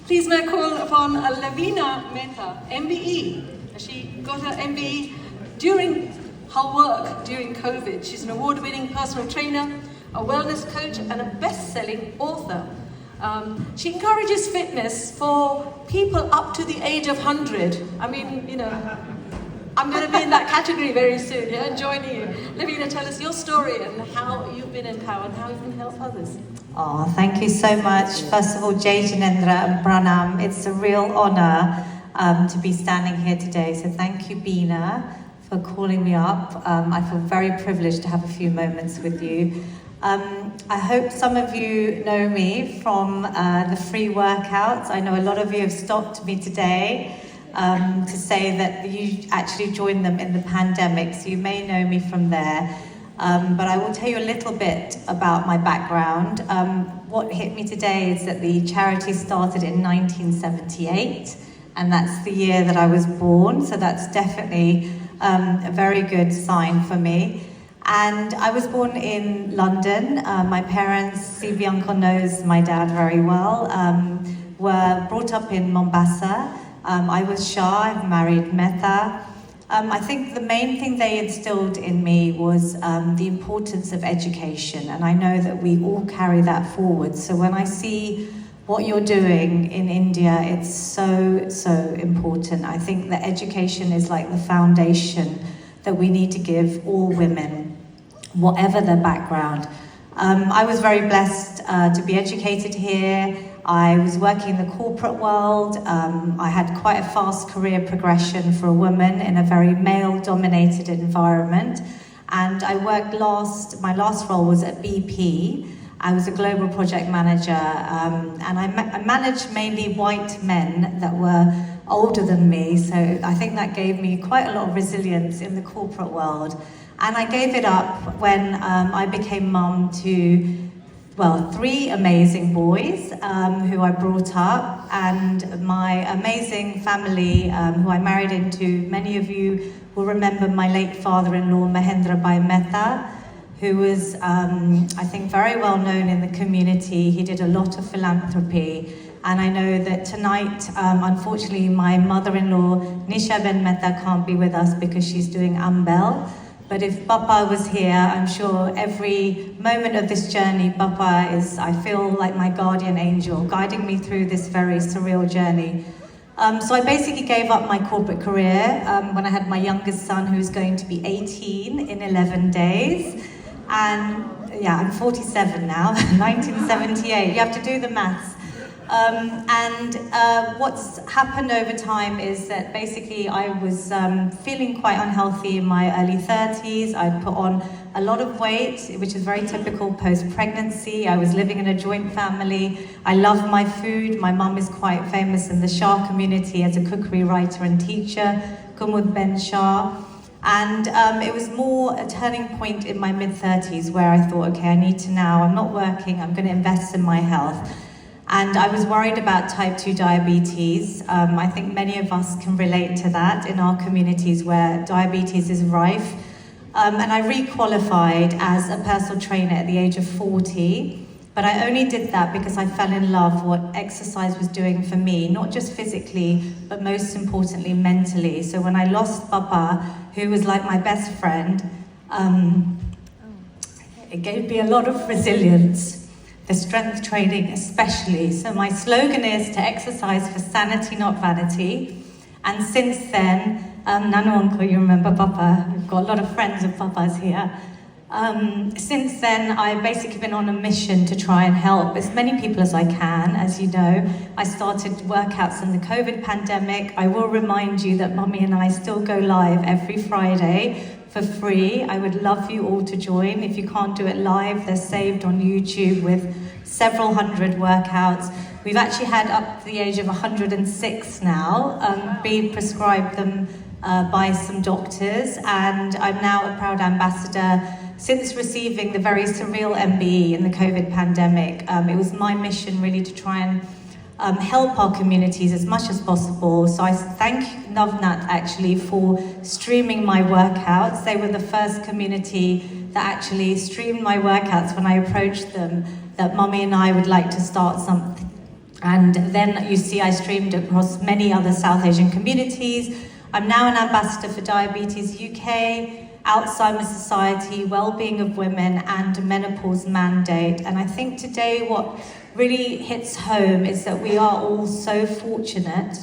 Please may I call upon Navnat, MBE. She got her MBE during her work during COVID. She's an award-winning personal trainer, a wellness coach, and a best-selling author. She encourages fitness for people up to the age of 100. I mean, you know, I'm going to be in that category very soon, yeah, joining you. Navnat, tell us your story and how you've been empowered, how you can help others. Oh, thank you so much. First of all, Jai Jinendra and Pranam. It's a real honor to be standing here today. So thank you, Beena, for calling me up. I feel very privileged to have a few moments with you. I hope some of you know me from the free workouts. I know a lot of you have stopped me today to say that you actually joined them in the pandemic, so you may know me from there. But I will tell you a little bit about my background. What hit me today is that the charity started in 1978, and that's the year that I was born, so that's definitely a very good sign for me. And I was born in London. My parents, Stevie Uncle knows my dad very well, were brought up in Mombasa. I was Shah, I've married Mehta. I think the main thing they instilled in me was the importance of education, and I know that we all carry that forward. So when I see what you're doing in India, it's so, so important. I think that education is like the foundation that we need to give all women, whatever their background. I was very blessed to be educated here. I was working in the corporate world. I had quite a fast career progression for a woman in a very male-dominated environment. And I worked my last role was at BP. I was a global project manager, and I managed mainly white men that were older than me. So I think that gave me quite a lot of resilience in the corporate world. And I gave it up when I became mum to, well, 3 amazing boys who I brought up, and my amazing family who I married into. Many of you will remember my late father-in-law, Mahendra Bhai Mehta, who was, I think, very well known in the community. He did a lot of philanthropy. And I know that tonight, unfortunately, my mother-in-law, Nisha Ben Mehta, can't be with us because she's doing Ambel. But if Papa was here, I'm sure every moment of this journey, Papa is, I feel like my guardian angel, guiding me through this very surreal journey. So I basically gave up my corporate career when I had my youngest son, who's going to be 18 in 11 days. And yeah, I'm 47 now, 1978, you have to do the maths. What's happened over time is that basically I was feeling quite unhealthy in my early 30s. I'd put on a lot of weight, which is very typical post-pregnancy. I was living in a joint family. I love my food. My mum is quite famous in the Shah community as a cookery writer and teacher, Kumud Ben Shah. And it was more a turning point in my mid-30s where I thought, okay, I need to now, I'm not working, I'm going to invest in my health. And I was worried about type 2 diabetes. I think many of us can relate to that in our communities where diabetes is rife. And I re-qualified as a personal trainer at the age of 40. But I only did that because I fell in love with what exercise was doing for me, not just physically, but most importantly, mentally. So when I lost Papa, who was like my best friend, it gave me a lot of resilience. The strength training especially. So my slogan is to exercise for sanity, not vanity. And since then, Nanu Uncle, you remember Papa, we've got a lot of friends of Papa's here. Since then, I've basically been on a mission to try and help as many people as I can. As you know, I started workouts in the COVID pandemic. I will remind you that Mummy and I still go live every Friday for free. I would love you all to join. If you can't do it live, they're saved on YouTube with several hundred workouts. We've actually had up to the age of 106 now, been prescribed them by some doctors, and I'm now a proud ambassador. Since receiving the very surreal MBE in the COVID pandemic, it was my mission really to try and help our communities as much as possible. So I thank Navnat actually for streaming my workouts. They were the first community that actually streamed my workouts when I approached them that Mummy and I would like to start something. And then you see I streamed across many other South Asian communities. I'm now an ambassador for Diabetes UK, Alzheimer's Society, Wellbeing of Women, and Menopause Mandate. And I think today what really hits home is that we are all so fortunate.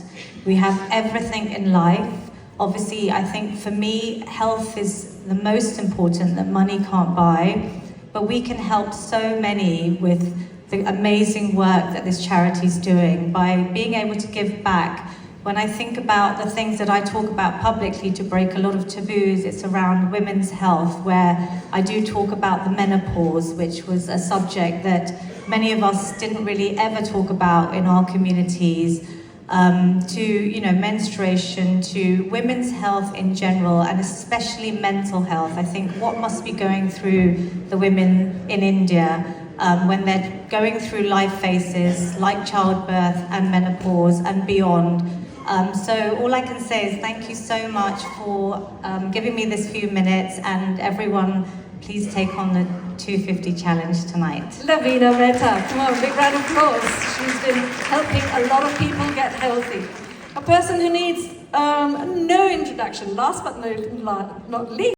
We have everything in life. Obviously, I think for me, health is the most important that money can't buy, but we can help so many with the amazing work that this charity is doing by being able to give back. When I think about the things that I talk about publicly to break a lot of taboos, it's around women's health, where I do talk about the menopause, which was a subject that many of us didn't really ever talk about in our communities, to menstruation, to women's health in general, and especially mental health. I think what must be going through the women in India when they're going through life phases like childbirth and menopause and beyond. So all I can say is thank you so much for giving me this few minutes, and everyone, please take on the 250 challenge tonight. Navnat Mehta, come on, big round of applause. She's been helping a lot of people get healthy. A person who needs no introduction, last but not least.